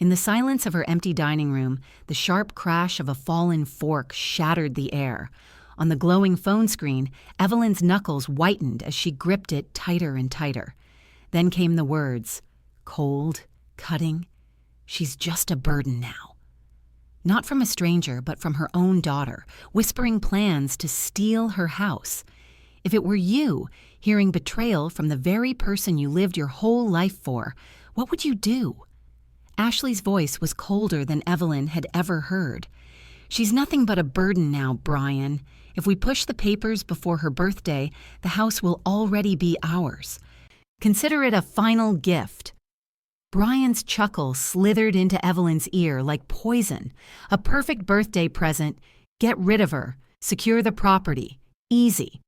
In the silence of her empty dining room, the sharp crash of a fallen fork shattered the air. On the glowing phone screen, Evelyn's knuckles whitened as she gripped it tighter and tighter. Then came the words, cold, cutting. She's just a burden now. Not from a stranger, but from her own daughter, whispering plans to steal her house. If it were you, hearing betrayal from the very person you lived your whole life for, what would you do? Ashley's voice was colder than Evelyn had ever heard. She's nothing but a burden now, Brian. If we push the papers before her birthday, the house will already be ours. Consider it a final gift. Brian's chuckle slithered into Evelyn's ear like poison. A perfect birthday present. Get rid of her. Secure the property. Easy.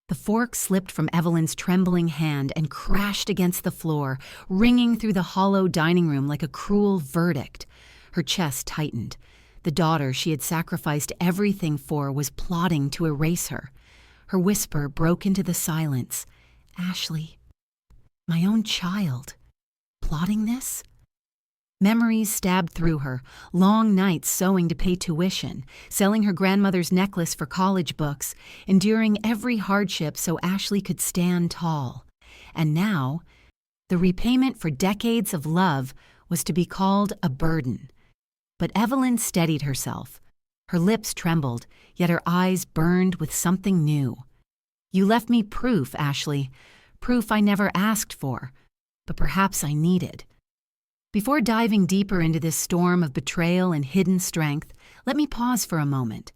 The fork slipped from Evelyn's trembling hand and crashed against the floor, ringing through the hollow dining room like a cruel verdict. Her chest tightened. The daughter she had sacrificed everything for was plotting to erase her. Her whisper broke into the silence. Ashley, my own child. Plotting this? Memories stabbed through her, long nights sewing to pay tuition, selling her grandmother's necklace for college books, enduring every hardship so Ashley could stand tall. And now, the repayment for decades of love was to be called a burden. But Evelyn steadied herself. Her lips trembled, yet her eyes burned with something new. You left me proof, Ashley. Proof I never asked for, but perhaps I needed. Before diving deeper into this storm of betrayal and hidden strength, let me pause for a moment.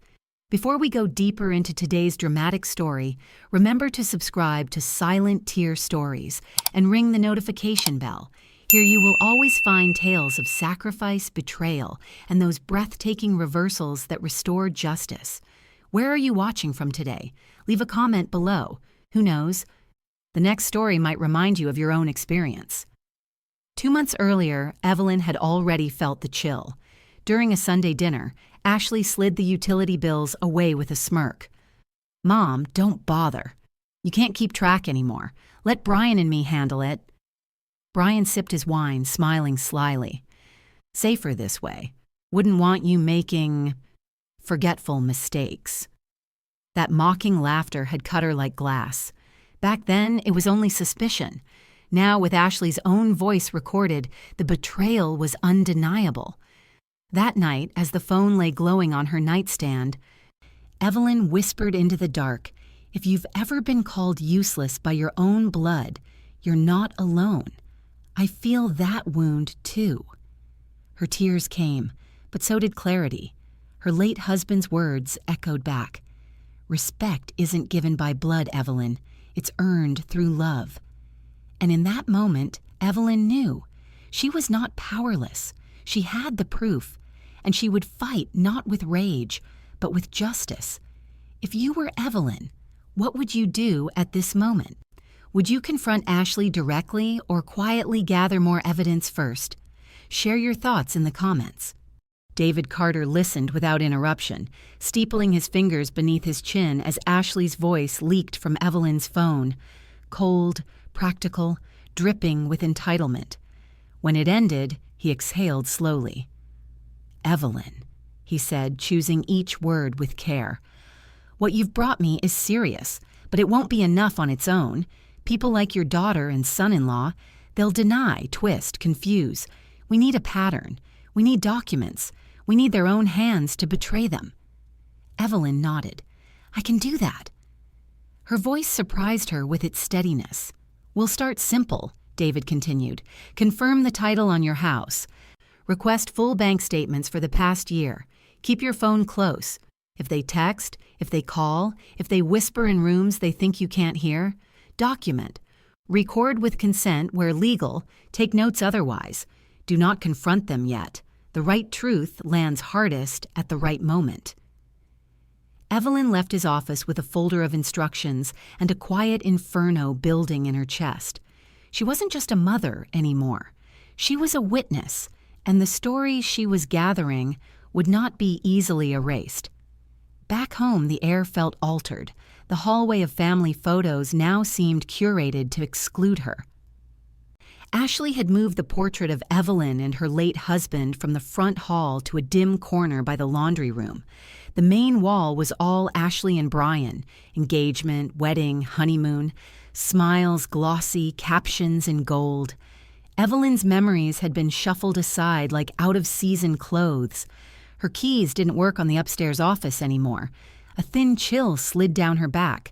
Before we go deeper into today's dramatic story, remember to subscribe to Silent Tear Stories and ring the notification bell. Here you will always find tales of sacrifice, betrayal, and those breathtaking reversals that restore justice. Where are you watching from today? Leave a comment below. Who knows? The next story might remind you of your own experience. 2 months earlier, Evelyn had already felt the chill. During a Sunday dinner, Ashley slid the utility bills away with a smirk. Mom, don't bother. You can't keep track anymore. Let Brian and me handle it. Brian sipped his wine, smiling slyly. Safer this way. Wouldn't want you making forgetful mistakes. That mocking laughter had cut her like glass. Back then, it was only suspicion. Now, with Ashley's own voice recorded, the betrayal was undeniable. That night, as the phone lay glowing on her nightstand, Evelyn whispered into the dark, if you've ever been called useless by your own blood, you're not alone. I feel that wound, too. Her tears came, but so did clarity. Her late husband's words echoed back. Respect isn't given by blood, Evelyn. It's earned through love. And in that moment, Evelyn knew. She was not powerless. She had the proof, and she would fight not with rage, but with justice. If you were Evelyn, what would you do at this moment? Would you confront Ashley directly or quietly gather more evidence first? Share your thoughts in the comments. David Carter listened without interruption, steepling his fingers beneath his chin as Ashley's voice leaked from Evelyn's phone. Cold, practical, dripping with entitlement. When it ended, he exhaled slowly. Evelyn, he said, choosing each word with care. What you've brought me is serious, but it won't be enough on its own. People like your daughter and son-in-law, they'll deny, twist, confuse. We need a pattern. We need documents. We need their own hands to betray them. Evelyn nodded. I can do that. Her voice surprised her with its steadiness. We'll start simple, David continued. Confirm the title on your house. Request full bank statements for the past year. Keep your phone close. If they text, if they call, if they whisper in rooms they think you can't hear, document. Record with consent where legal, take notes otherwise. Do not confront them yet. The right truth lands hardest at the right moment. Evelyn left his office with a folder of instructions and a quiet inferno building in her chest. She wasn't just a mother anymore. She was a witness, and the story she was gathering would not be easily erased. Back home, the air felt altered. The hallway of family photos now seemed curated to exclude her. Ashley had moved the portrait of Evelyn and her late husband from the front hall to a dim corner by the laundry room. The main wall was all Ashley and Brian: engagement, wedding, honeymoon, smiles glossy, captions in gold. Evelyn's memories had been shuffled aside like out-of-season clothes. Her keys didn't work on the upstairs office anymore. A thin chill slid down her back.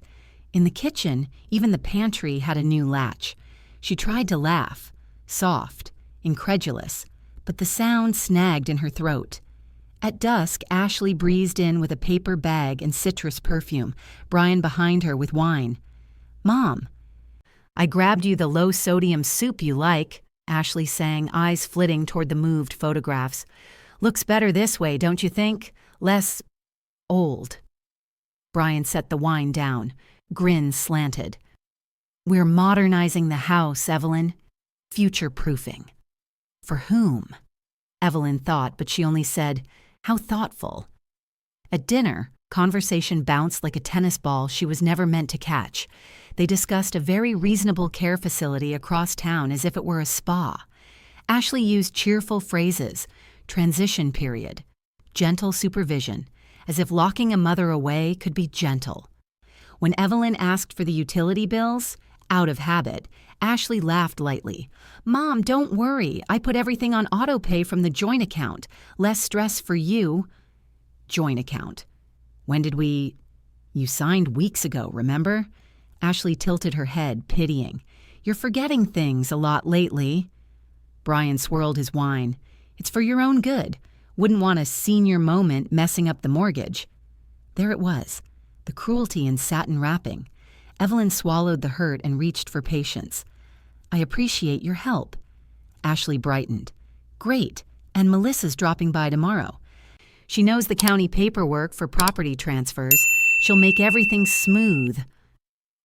In the kitchen, even the pantry had a new latch. She tried to laugh, soft, incredulous, but the sound snagged in her throat. At dusk, Ashley breezed in with a paper bag and citrus perfume, Brian behind her with wine. "Mom." "I grabbed you the low-sodium soup you like," Ashley sang, eyes flitting toward the moved photographs. "Looks better this way, don't you think? Less old." Brian set the wine down. Grin slanted. "We're modernizing the house, Evelyn. Future-proofing." For whom? Evelyn thought, but she only said, "How thoughtful." At dinner, conversation bounced like a tennis ball she was never meant to catch. They discussed a very reasonable care facility across town as if it were a spa. Ashley used cheerful phrases: transition period, gentle supervision, as if locking a mother away could be gentle. When Evelyn asked for the utility bills, out of habit, Ashley laughed lightly. "Mom, don't worry. I put everything on autopay from the joint account. Less stress for you." Joint account. When did we... You signed weeks ago, remember? Ashley tilted her head, pitying. "You're forgetting things a lot lately." Brian swirled his wine. "It's for your own good. Wouldn't want a senior moment messing up the mortgage." There it was, the cruelty in satin wrapping. Evelyn swallowed the hurt and reached for patience. "I appreciate your help." Ashley brightened. "Great, and Melissa's dropping by tomorrow. She knows the county paperwork for property transfers. She'll make everything smooth."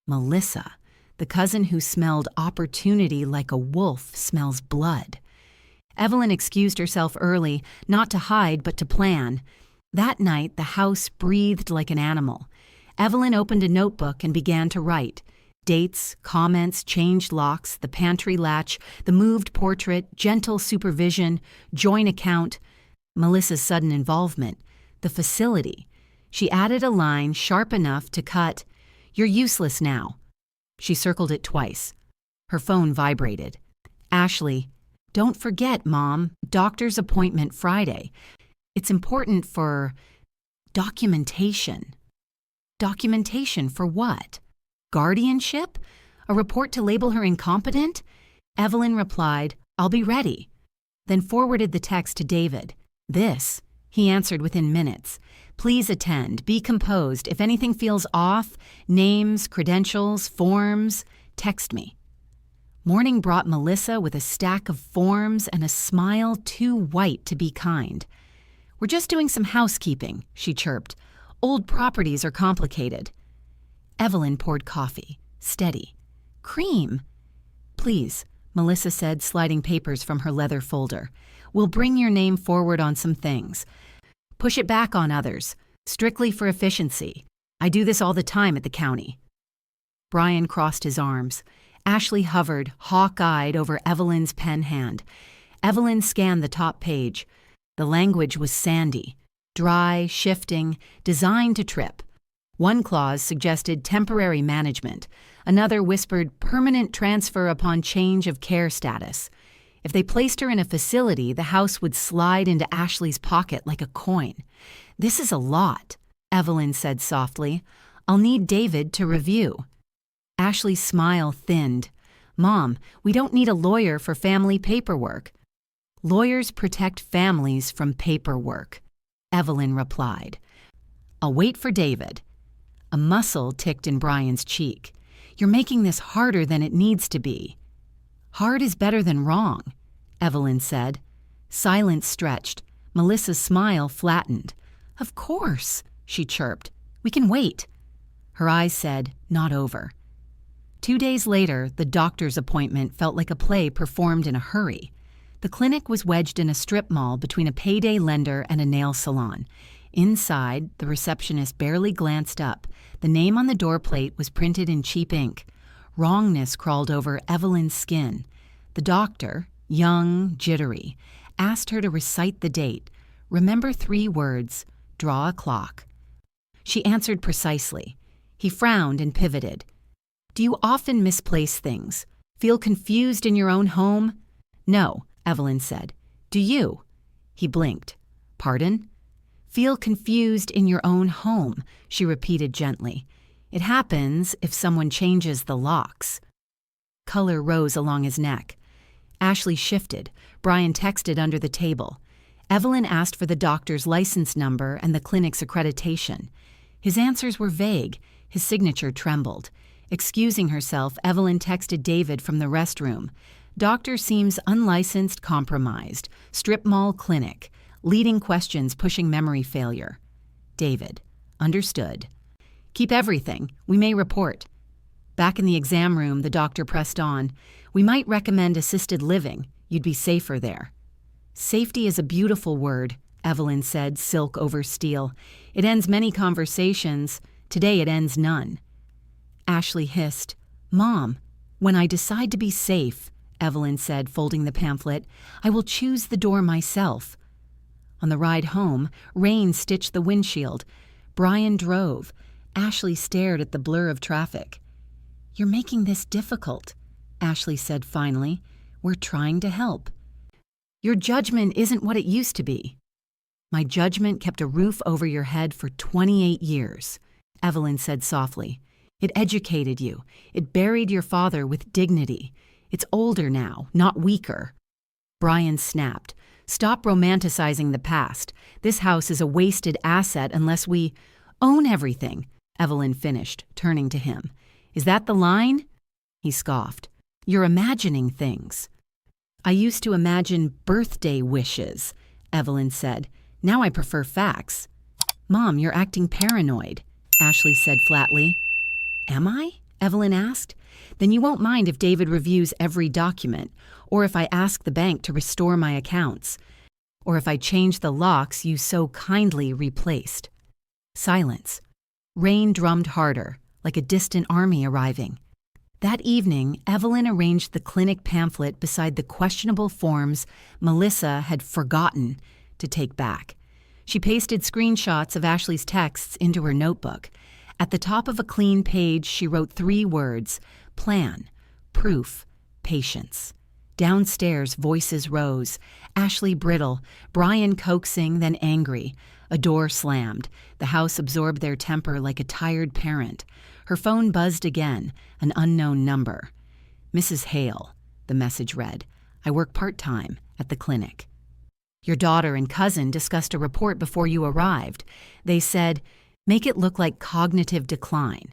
Melissa, the cousin who smelled opportunity like a wolf smells blood. Evelyn excused herself early, not to hide but to plan. That night, the house breathed like an animal. Evelyn opened a notebook and began to write. Dates, comments, changed locks, the pantry latch, the moved portrait, gentle supervision, joint account, Melissa's sudden involvement, the facility. She added a line sharp enough to cut, "You're useless now." She circled it twice. Her phone vibrated. "Ashley, don't forget, Mom, doctor's appointment Friday. It's important for documentation." Documentation for what? Guardianship? A report to label her incompetent? Evelyn replied, "I'll be ready," then forwarded the text to David. "This," he answered within minutes. "Please attend. Be composed. If anything feels off, names, credentials, forms, text me." Morning brought Melissa with a stack of forms and a smile too white to be kind. "We're just doing some housekeeping," she chirped. "Old properties are complicated." Evelyn poured coffee, steady. "Cream." "Please," Melissa said, sliding papers from her leather folder. "We'll bring your name forward on some things. Push it back on others, strictly for efficiency. I do this all the time at the county." Brian crossed his arms. Ashley hovered, hawk-eyed, over Evelyn's pen hand. Evelyn scanned the top page. The language was sandy, dry, shifting, designed to trip. One clause suggested temporary management. Another whispered permanent transfer upon change of care status. If they placed her in a facility, the house would slide into Ashley's pocket like a coin. "This is a lot," Evelyn said softly. "I'll need David to review." Ashley's smile thinned. "Mom, we don't need a lawyer for family paperwork." "Lawyers protect families from paperwork," Evelyn replied. "I'll wait for David." A muscle ticked in Brian's cheek. "You're making this harder than it needs to be." "Hard is better than wrong," Evelyn said. Silence stretched. Melissa's smile flattened. "Of course," she chirped. "We can wait." Her eyes said, "Not over." 2 days later, the doctor's appointment felt like a play performed in a hurry. The clinic was wedged in a strip mall between a payday lender and a nail salon. Inside, the receptionist barely glanced up. The name on the door plate was printed in cheap ink. Wrongness crawled over Evelyn's skin. The doctor, young, jittery, asked her to recite the date, remember 3 words, draw a clock. She answered precisely. He frowned and pivoted. Do you often misplace things? Feel confused in your own home? No, Evelyn said. Do you? He blinked. Pardon? Feel confused in your own home, she repeated gently. It happens if someone changes the locks. Color rose along his neck. Ashley shifted. Brian texted under the table. Evelyn asked for the doctor's license number and the clinic's accreditation. His answers were vague. His signature trembled. Excusing herself, Evelyn texted David from the restroom. Doctor seems unlicensed, compromised. Strip mall clinic. Leading questions pushing memory failure. David. Understood. Keep everything. We may report. Back in the exam room, the doctor pressed on. We might recommend assisted living. You'd be safer there. Safety is a beautiful word, Evelyn said, silk over steel. It ends many conversations. Today it ends none. Ashley hissed. Mom, when I decide to be safe, Evelyn said, folding the pamphlet, I will choose the door myself. On the ride home, rain stitched the windshield. Brian drove. Ashley stared at the blur of traffic. You're making this difficult, Ashley said finally. We're trying to help. Your judgment isn't what it used to be. My judgment kept a roof over your head for 28 years, Evelyn said softly. It educated you. It buried your father with dignity. It's older now, not weaker. Brian snapped. Stop romanticizing the past. This house is a wasted asset unless we own everything, Evelyn finished, turning to him. Is that the line? He scoffed. You're imagining things. I used to imagine birthday wishes, Evelyn said. Now I prefer facts. Mom, you're acting paranoid, Ashley said flatly. Am I? Evelyn asked. Then you won't mind if David reviews every document, or if I ask the bank to restore my accounts, or if I change the locks you so kindly replaced. Silence. Rain drummed harder, like a distant army arriving. That evening, Evelyn arranged the clinic pamphlet beside the questionable forms Melissa had forgotten to take back. She pasted screenshots of Ashley's texts into her notebook. At the top of a clean page, she wrote 3 words, plan, proof, patience. Downstairs, voices rose. Ashley brittle, Brian coaxing, then angry. A door slammed. The house absorbed their temper like a tired parent. Her phone buzzed again, an unknown number. Mrs. Hale, the message read. I work part-time at the clinic. Your daughter and cousin discussed a report before you arrived. They said, make it look like cognitive decline.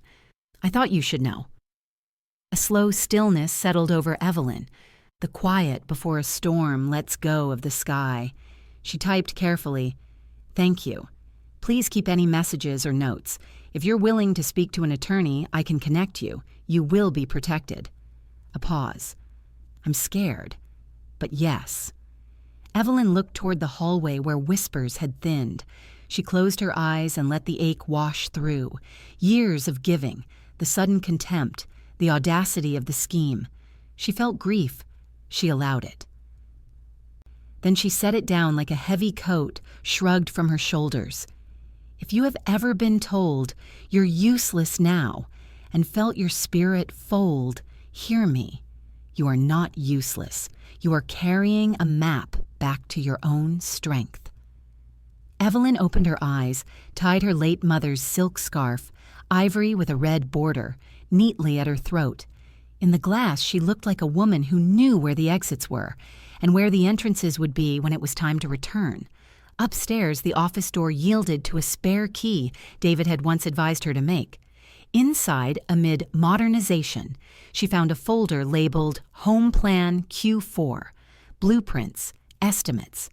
I thought you should know. A slow stillness settled over Evelyn. The quiet before a storm lets go of the sky. She typed carefully, Thank you. Please keep any messages or notes. If you're willing to speak to an attorney, I can connect you. You will be protected. A pause. I'm scared. But yes. Evelyn looked toward the hallway where whispers had thinned. She closed her eyes and let the ache wash through. Years of giving, the sudden contempt, the audacity of the scheme. She felt grief. She allowed it. Then she set it down like a heavy coat shrugged from her shoulders. If you have ever been told you're useless now and felt your spirit fold, hear me. You are not useless. You are carrying a map back to your own strength. Evelyn opened her eyes, tied her late mother's silk scarf, ivory with a red border, neatly at her throat. In the glass, she looked like a woman who knew where the exits were and where the entrances would be when it was time to return. Upstairs, the office door yielded to a spare key David had once advised her to make. Inside, amid modernization, she found a folder labeled Home Plan Q4, blueprints, estimates,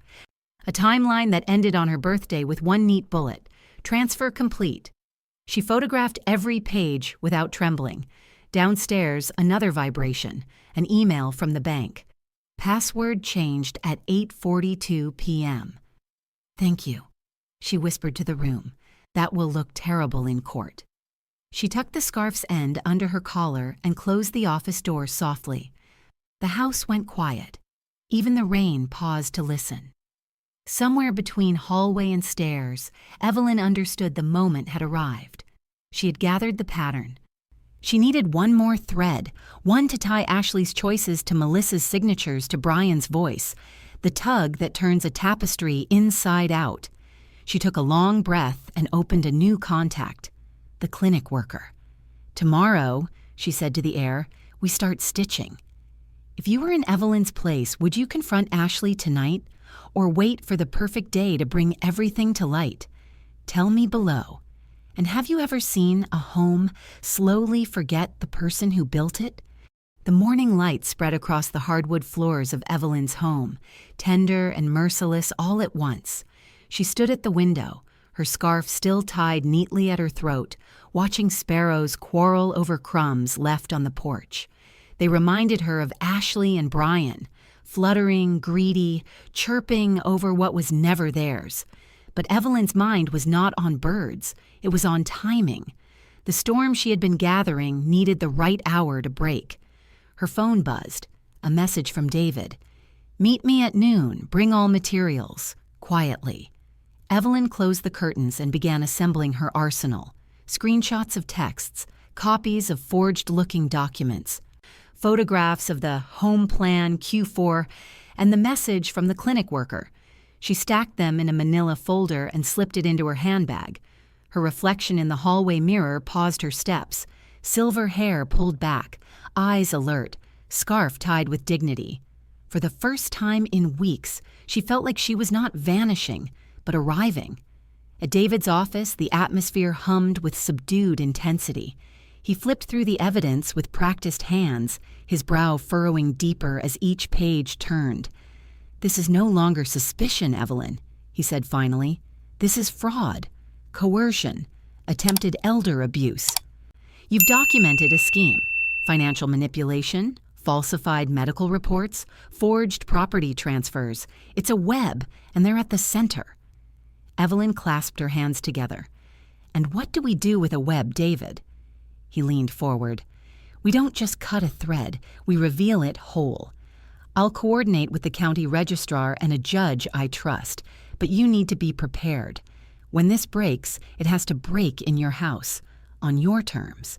a timeline that ended on her birthday with one neat bullet, transfer complete. She photographed every page without trembling. Downstairs, another vibration, an email from the bank. Password changed at 8:42 p.m. Thank you, she whispered to the room. That will look terrible in court. She tucked the scarf's end under her collar and closed the office door softly. The house went quiet. Even the rain paused to listen. Somewhere between hallway and stairs, Evelyn understood the moment had arrived. She had gathered the pattern. She needed one more thread, one to tie Ashley's choices to Melissa's signatures to Brian's voice, the tug that turns a tapestry inside out. She took a long breath and opened a new contact, the clinic worker. "Tomorrow," she said to the air, "we start stitching. If you were in Evelyn's place, would you confront Ashley tonight, or wait for the perfect day to bring everything to light? Tell me below. And have you ever seen a home slowly forget the person who built it?" The morning light spread across the hardwood floors of Evelyn's home, tender and merciless all at once. She stood at the window, her scarf still tied neatly at her throat, watching sparrows quarrel over crumbs left on the porch. They reminded her of Ashley and Brian, fluttering, greedy, chirping over what was never theirs. But Evelyn's mind was not on birds, it was on timing. The storm she had been gathering needed the right hour to break. Her phone buzzed, a message from David. "Meet me at noon, bring all materials," quietly. Evelyn closed the curtains and began assembling her arsenal. Screenshots of texts, copies of forged-looking documents, photographs of the home plan Q4, and the message from the clinic worker. She stacked them in a manila folder and slipped it into her handbag. Her reflection in the hallway mirror paused her steps, silver hair pulled back, eyes alert, scarf tied with dignity. For the first time in weeks, she felt like she was not vanishing, but arriving. At David's office, the atmosphere hummed with subdued intensity. He flipped through the evidence with practiced hands, his brow furrowing deeper as each page turned. "This is no longer suspicion, Evelyn," he said finally. "This is fraud, coercion, attempted elder abuse. You've documented a scheme, financial manipulation, falsified medical reports, forged property transfers. It's a web, and they're at the center." Evelyn clasped her hands together. "And what do we do with a web, David?" He leaned forward. "We don't just cut a thread, we reveal it whole. I'll coordinate with the county registrar and a judge I trust, but you need to be prepared. When this breaks, it has to break in your house, on your terms."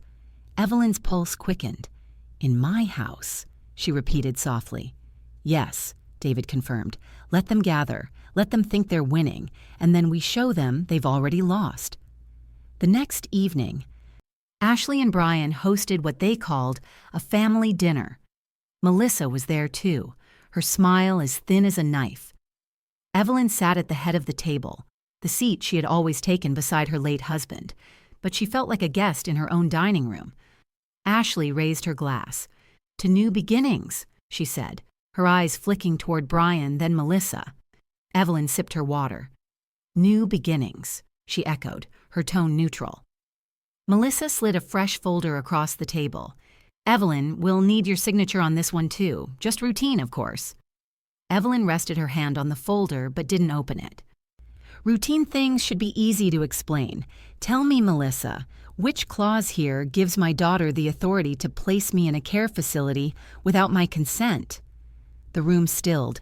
Evelyn's pulse quickened. "In my house," she repeated softly. "Yes," David confirmed. "Let them gather, let them think they're winning, and then we show them they've already lost." The next evening, Ashley and Brian hosted what they called a family dinner. Melissa was there too, her smile as thin as a knife. Evelyn sat at the head of the table, the seat she had always taken beside her late husband, but she felt like a guest in her own dining room. Ashley raised her glass. "To new beginnings," she said, her eyes flicking toward Brian, then Melissa. Evelyn sipped her water. "New beginnings," she echoed, her tone neutral. Melissa slid a fresh folder across the table. "Evelyn, we'll need your signature on this one too. Just routine, of course." Evelyn rested her hand on the folder but didn't open it. "Routine things should be easy to explain. Tell me, Melissa, which clause here gives my daughter the authority to place me in a care facility without my consent?" The room stilled.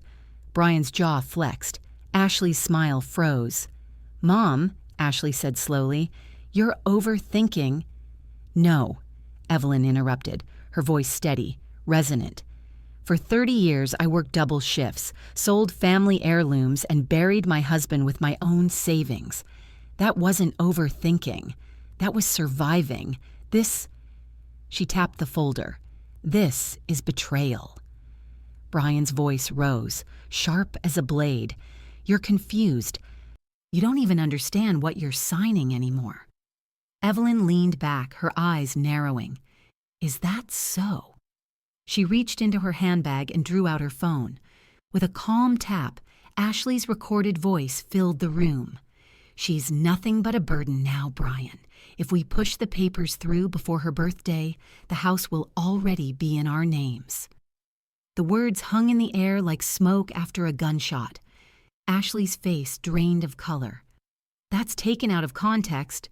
Brian's jaw flexed. Ashley's smile froze. "Mom," Ashley said slowly, "you're overthinking." "No," Evelyn interrupted, her voice steady, resonant. "For 30 years, I worked double shifts, sold family heirlooms, and buried my husband with my own savings. That wasn't overthinking. That was surviving. This—" She tapped the folder. "This is betrayal." Brian's voice rose, sharp as a blade. "You're confused. You don't even understand what you're signing anymore." Evelyn leaned back, her eyes narrowing. "Is that so?" She reached into her handbag and drew out her phone. With a calm tap, Ashley's recorded voice filled the room. "She's nothing but a burden now, Brian. If we push the papers through before her birthday, the house will already be in our names." The words hung in the air like smoke after a gunshot. Ashley's face drained of color. "That's taken out of context."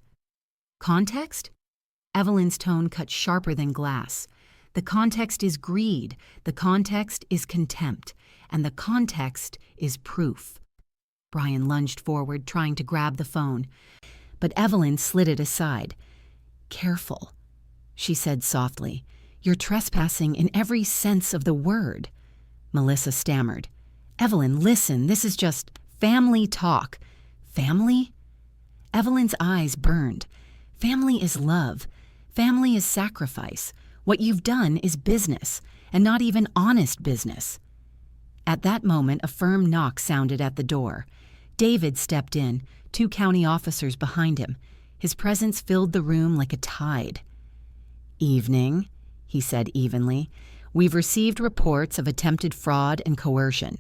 "Context?" Evelyn's tone cut sharper than glass. The context is greed, the context is contempt, and the context is proof. Brian lunged forward, trying to grab the phone, but Evelyn slid it aside. "Careful," she said softly. "You're trespassing in every sense of the word." Melissa stammered. "Evelyn, listen, this is just family talk." "Family?" Evelyn's eyes burned. "Family is love. Family is sacrifice. What you've done is business, and not even honest business." At that moment, a firm knock sounded at the door. David stepped in, 2 county officers behind him. His presence filled the room like a tide. "Evening," he said evenly. "We've received reports of attempted fraud and coercion.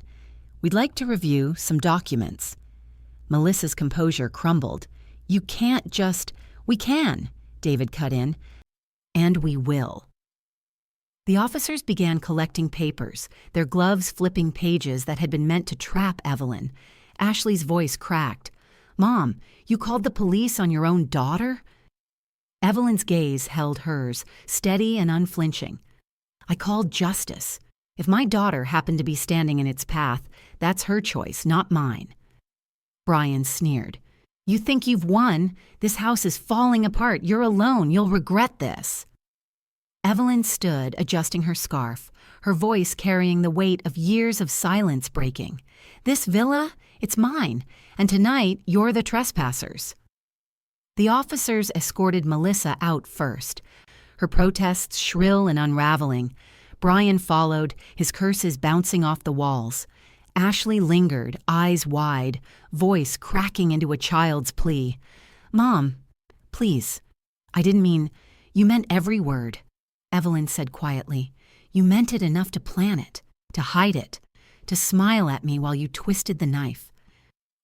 We'd like to review some documents." Melissa's composure crumbled. "You can't just—" "We can," David cut in. "And we will." The officers began collecting papers, their gloves flipping pages that had been meant to trap Evelyn. Ashley's voice cracked. "Mom, you called the police on your own daughter?" Evelyn's gaze held hers, steady and unflinching. "I called justice. If my daughter happened to be standing in its path, that's her choice, not mine." Brian sneered. "You think you've won? This house is falling apart. You're alone. You'll regret this." Evelyn stood, adjusting her scarf, her voice carrying the weight of years of silence breaking. "This villa, it's mine, and tonight you're the trespassers." The officers escorted Melissa out first, her protests shrill and unraveling. Brian followed, his curses bouncing off the walls. Ashley lingered, eyes wide, voice cracking into a child's plea. "Mom, please, I didn't mean— You meant every word," Evelyn said quietly. "You meant it enough to plan it, to hide it, to smile at me while you twisted the knife.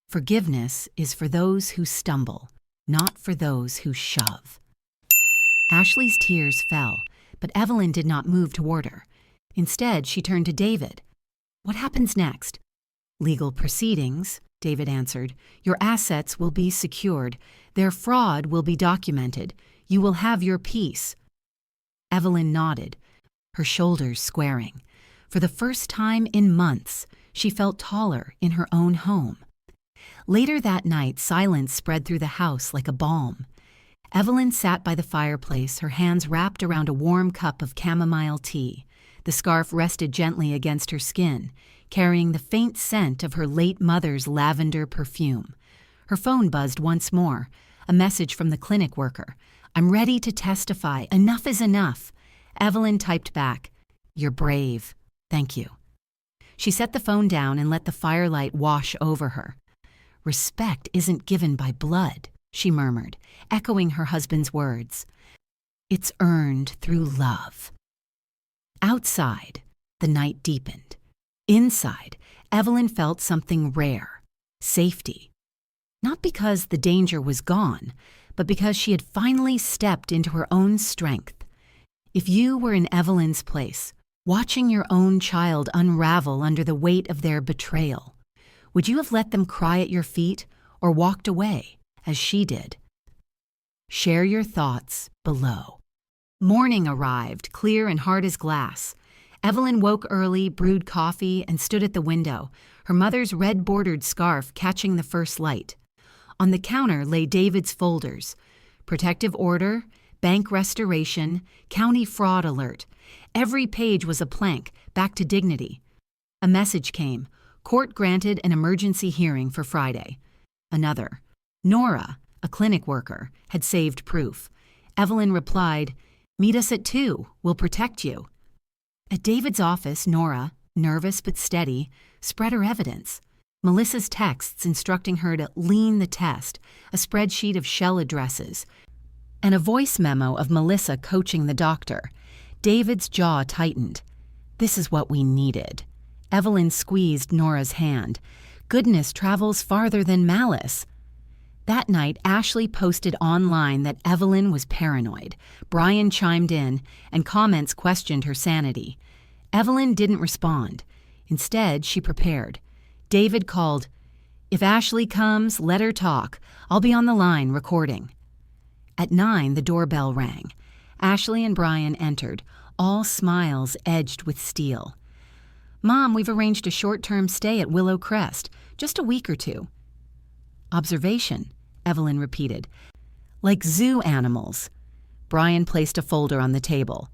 Forgiveness is for those who stumble, not for those who shove." Ashley's tears fell, but Evelyn did not move toward her. Instead, she turned to David. "What happens next?" "Legal proceedings," David answered. "Your assets will be secured. Their fraud will be documented. You will have your peace." Evelyn nodded, her shoulders squaring. For the first time in months, she felt taller in her own home. Later that night, silence spread through the house like a balm. Evelyn sat by the fireplace, her hands wrapped around a warm cup of chamomile tea. The scarf rested gently against her skin, carrying the faint scent of her late mother's lavender perfume. Her phone buzzed once more, a message from the clinic worker. "I'm ready to testify. Enough is enough." Evelyn typed back, "You're brave. Thank you." She set the phone down and let the firelight wash over her. "Respect isn't given by blood," she murmured, echoing her husband's words. "It's earned through love." Outside, the night deepened. Inside, Evelyn felt something rare, safety. Not because the danger was gone, but because she had finally stepped into her own strength. If you were in Evelyn's place, watching your own child unravel under the weight of their betrayal, would you have let them cry at your feet or walked away, as she did? Share your thoughts below. Morning arrived, clear and hard as glass. Evelyn woke early, brewed coffee, and stood at the window, her mother's red-bordered scarf catching the first light. On the counter lay David's folders: protective order, bank restoration, county fraud alert. Every page was a plank, back to dignity. A message came: court granted an emergency hearing for Friday. Another: Nora, a clinic worker, had saved proof. Evelyn replied, "Meet us at 2. We'll protect you." At David's office, Nora, nervous but steady, spread her evidence. Melissa's texts instructing her to lean the test, a spreadsheet of shell addresses, and a voice memo of Melissa coaching the doctor. David's jaw tightened. This is what we needed. Evelyn squeezed Nora's hand. Goodness travels farther than malice. That night, Ashley posted online that Evelyn was paranoid. Brian chimed in, and comments questioned her sanity. Evelyn didn't respond. Instead, she prepared. David called, "If Ashley comes, let her talk. I'll be on the line recording." At 9, the doorbell rang. Ashley and Brian entered, all smiles edged with steel. "Mom, we've arranged a short-term stay at Willow Crest, just a week or two." "Observation," Evelyn repeated. "Like zoo animals." Brian placed a folder on the table.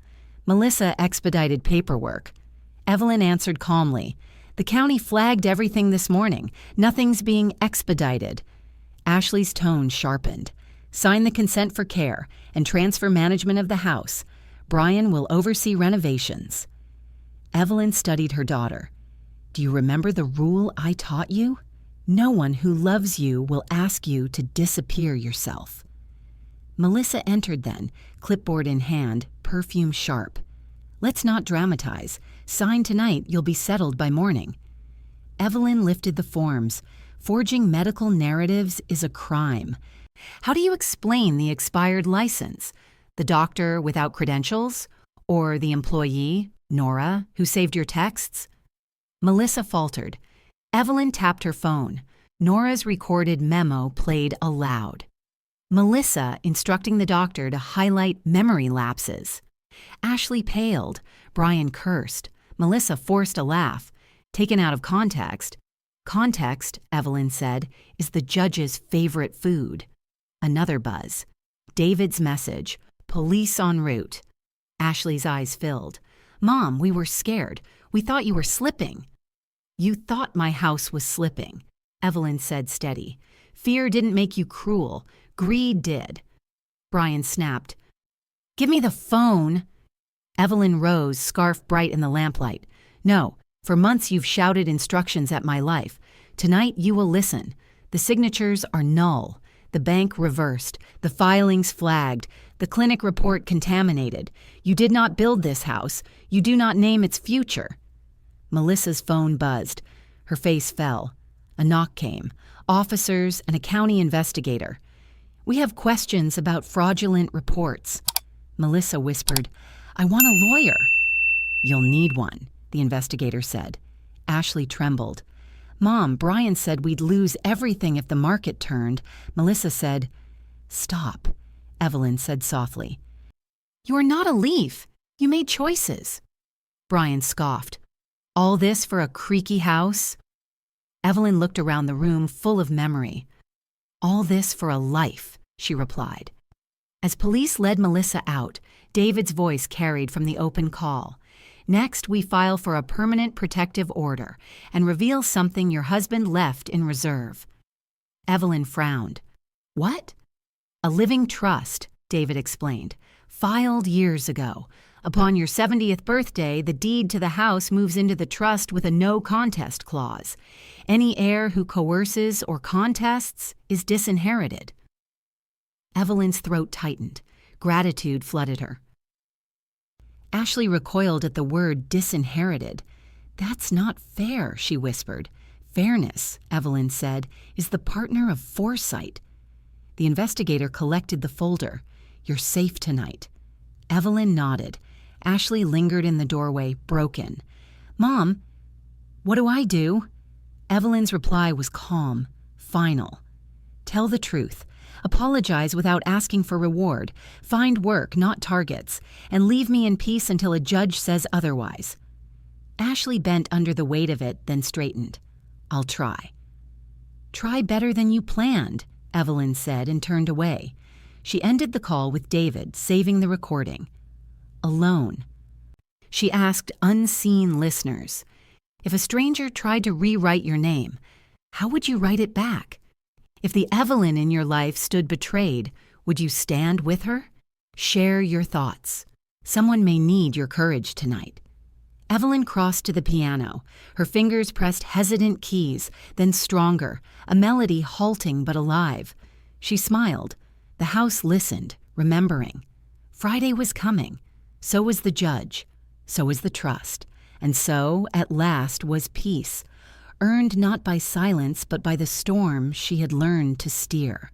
Melissa expedited paperwork. Evelyn answered calmly. "The county flagged everything this morning. Nothing's being expedited." Ashley's tone sharpened. "Sign the consent for care and transfer management of the house. Brian will oversee renovations." Evelyn studied her daughter. "Do you remember the rule I taught you? No one who loves you will ask you to disappear yourself." Melissa entered then, clipboard in hand, perfume sharp. "Let's not dramatize. Sign tonight, you'll be settled by morning." Evelyn lifted the forms. Forging medical narratives is a crime. How do you explain the expired license? The doctor without credentials? Or the employee, Nora, who saved your texts? Melissa faltered. Evelyn tapped her phone. Nora's recorded memo played aloud. Melissa instructing the doctor to highlight memory lapses. Ashley paled. Brian cursed. Melissa forced a laugh. Taken out of context. Context, Evelyn said, is the judge's favorite food. Another buzz. David's message. Police en route. Ashley's eyes filled. "Mom, we were scared. We thought you were slipping." "You thought my house was slipping," Evelyn said steady. "Fear didn't make you cruel. Greed did." Brian snapped. "Give me the phone." Evelyn rose, scarf bright in the lamplight. "No, for months you've shouted instructions at my life. Tonight you will listen. The signatures are null. The bank reversed. The filings flagged. The clinic report contaminated. You did not build this house. You do not name its future." Melissa's phone buzzed. Her face fell. A knock came. Officers and a county investigator. "We have questions about fraudulent reports." Melissa whispered, "I want a lawyer." "You'll need one," the investigator said. Ashley trembled. "Mom, Brian said we'd lose everything if the market turned." Melissa said, "Stop," Evelyn said softly. "You are not a leaf. You made choices." Brian scoffed. "All this for a creaky house?" Evelyn looked around the room full of memory. "All this for a life," she replied. As police led Melissa out, David's voice carried from the open call. "Next, we file for a permanent protective order and reveal something your husband left in reserve." Evelyn frowned. "What?" "A living trust," David explained. "Filed years ago. Upon your 70th birthday, the deed to the house moves into the trust with a no-contest clause. Any heir who coerces or contests is disinherited." Evelyn's throat tightened. Gratitude flooded her. Ashley recoiled at the word disinherited. "That's not fair," she whispered. "Fairness," Evelyn said, "is the partner of foresight." The investigator collected the folder. "You're safe tonight." Evelyn nodded. Ashley lingered in the doorway, broken. "Mom, what do I do?" Evelyn's reply was calm, final. "Tell the truth. Apologize without asking for reward. Find work, not targets. And leave me in peace until a judge says otherwise." Ashley bent under the weight of it, then straightened. "I'll try." "Try better than you planned," Evelyn said and turned away. She ended the call with David, saving the recording. Alone. She asked unseen listeners, "If a stranger tried to rewrite your name, how would you write it back? If the Evelyn in your life stood betrayed, would you stand with her? Share your thoughts. Someone may need your courage tonight." Evelyn crossed to the piano. Her fingers pressed hesitant keys, then stronger, a melody halting but alive. She smiled. The house listened, remembering. Friday was coming. So was the judge. So was the trust. And so, at last, was peace, earned not by silence but by the storm she had learned to steer.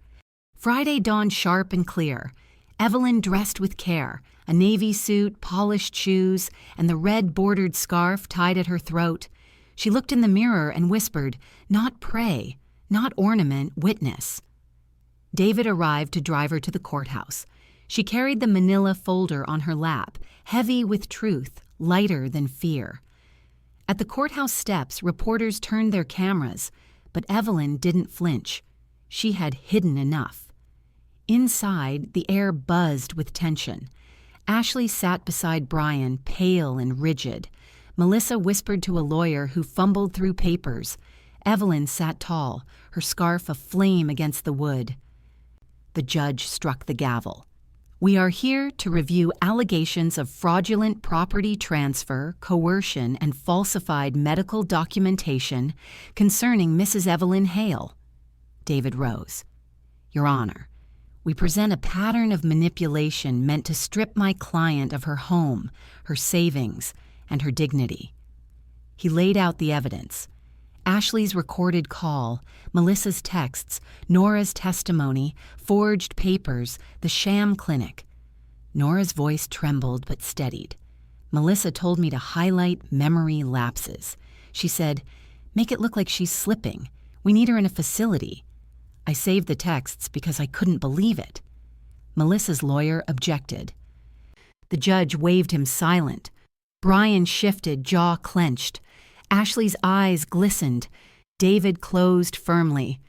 Friday dawned sharp and clear. Evelyn dressed with care, a navy suit, polished shoes, and the red-bordered scarf tied at her throat. She looked in the mirror and whispered, "Not prey, not ornament, witness." David arrived to drive her to the courthouse. She carried the manila folder on her lap, heavy with truth, lighter than fear. At the courthouse steps, reporters turned their cameras, but Evelyn didn't flinch. She had hidden enough. Inside, the air buzzed with tension. Ashley sat beside Brian, pale and rigid. Melissa whispered to a lawyer who fumbled through papers. Evelyn sat tall, her scarf aflame against the wood. The judge struck the gavel. We are here to review allegations of fraudulent property transfer, coercion, and falsified medical documentation concerning Mrs. Evelyn Hale. David rose. Your Honor, we present a pattern of manipulation meant to strip my client of her home, her savings, and her dignity. He laid out the evidence. Ashley's recorded call, Melissa's texts, Nora's testimony, forged papers, the sham clinic. Nora's voice trembled but steadied. Melissa told me to highlight memory lapses. She said, "Make it look like she's slipping. We need her in a facility." I saved the texts because I couldn't believe it. Melissa's lawyer objected. The judge waved him silent. Brian shifted, jaw clenched. Ashley's eyes glistened. David closed firmly.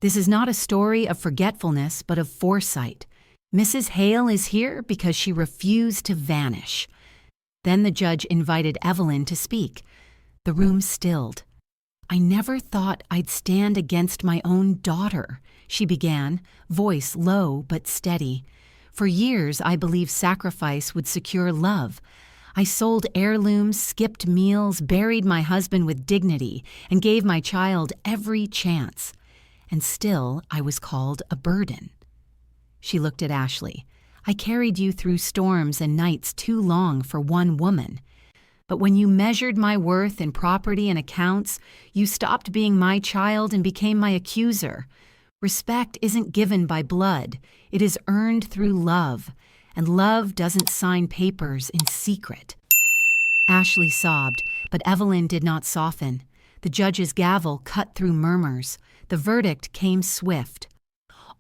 This is not a story of forgetfulness, but of foresight. Mrs. Hale is here because she refused to vanish. Then the judge invited Evelyn to speak. The room stilled. I never thought I'd stand against my own daughter, she began, voice low but steady. For years, I believed sacrifice would secure love. I sold heirlooms, skipped meals, buried my husband with dignity, and gave my child every chance. And still, I was called a burden. She looked at Ashley. I carried you through storms and nights too long for one woman. But when you measured my worth in property and accounts, you stopped being my child and became my accuser. Respect isn't given by blood. It is earned through love. And love doesn't sign papers in secret. Ashley sobbed, but Evelyn did not soften. The judge's gavel cut through murmurs. The verdict came swift.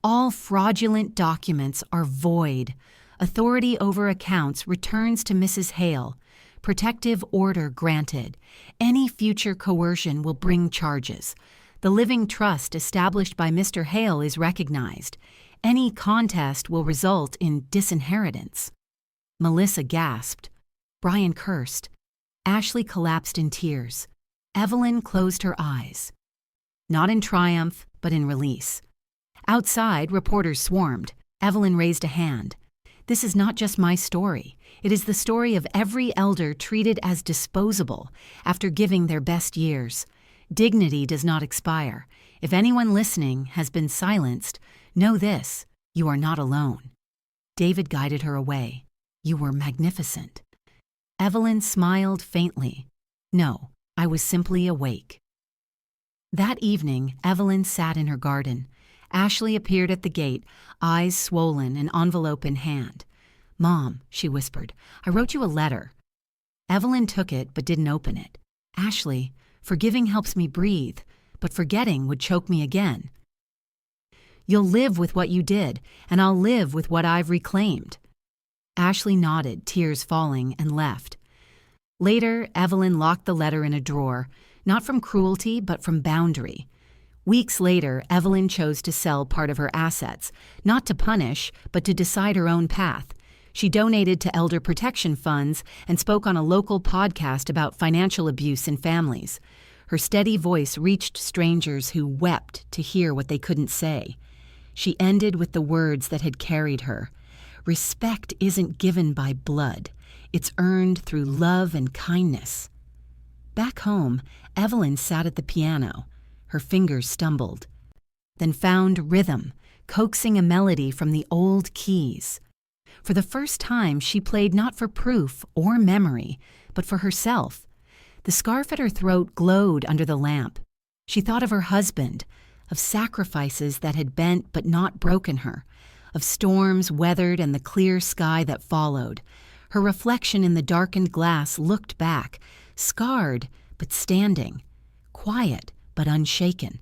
All fraudulent documents are void. Authority over accounts returns to Mrs. Hale. Protective order granted. Any future coercion will bring charges. The living trust established by Mr. Hale is recognized. Any contest will result in disinheritance. Melissa gasped. Brian cursed. Ashley collapsed in tears. Evelyn closed her eyes. Not in triumph, but in release. Outside, reporters swarmed. Evelyn raised a hand. This is not just my story. It is the story of every elder treated as disposable after giving their best years. Dignity does not expire. If anyone listening has been silenced, know this, you are not alone. David guided her away. You were magnificent. Evelyn smiled faintly. No, I was simply awake. That evening, Evelyn sat in her garden. Ashley appeared at the gate, eyes swollen, an envelope in hand. Mom, she whispered, I wrote you a letter. Evelyn took it but didn't open it. Ashley, forgiving helps me breathe, but forgetting would choke me again. You'll live with what you did, and I'll live with what I've reclaimed. Ashley nodded, tears falling, and left. Later, Evelyn locked the letter in a drawer, not from cruelty, but from boundary. Weeks later, Evelyn chose to sell part of her assets, not to punish, but to decide her own path. She donated to elder protection funds and spoke on a local podcast about financial abuse in families. Her steady voice reached strangers who wept to hear what they couldn't say. She ended with the words that had carried her. Respect isn't given by blood. It's earned through love and kindness. Back home, Evelyn sat at the piano. Her fingers stumbled, then found rhythm, coaxing a melody from the old keys. For the first time, she played not for proof or memory, but for herself. The scarf at her throat glowed under the lamp. She thought of her husband, of sacrifices that had bent but not broken her, of storms weathered and the clear sky that followed. Her reflection in the darkened glass looked back, scarred but standing, quiet but unshaken.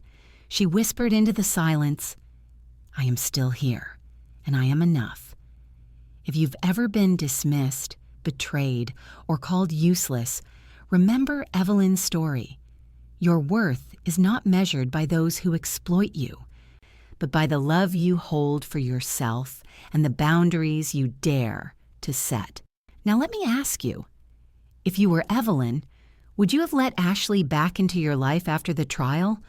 She whispered into the silence, I am still here, and I am enough. If you've ever been dismissed, betrayed, or called useless, remember Evelyn's story. Your worth is not measured by those who exploit you, but by the love you hold for yourself and the boundaries you dare to set. Now let me ask you, if you were Evelyn, would you have let Ashley back into your life after the trial?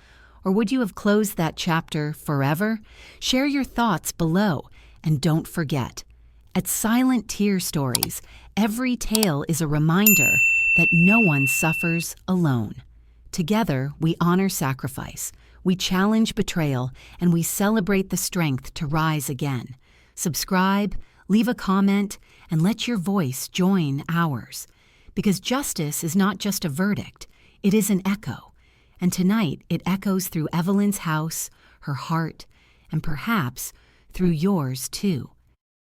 Or would you have closed that chapter forever? Share your thoughts below, and don't forget, at Silent Tear Stories, every tale is a reminder that no one suffers alone. Together, we honor sacrifice, we challenge betrayal, and we celebrate the strength to rise again. Subscribe, leave a comment, and let your voice join ours. Because justice is not just a verdict, it is an echo. And tonight, it echoes through Evelyn's house, her heart, and perhaps through yours too.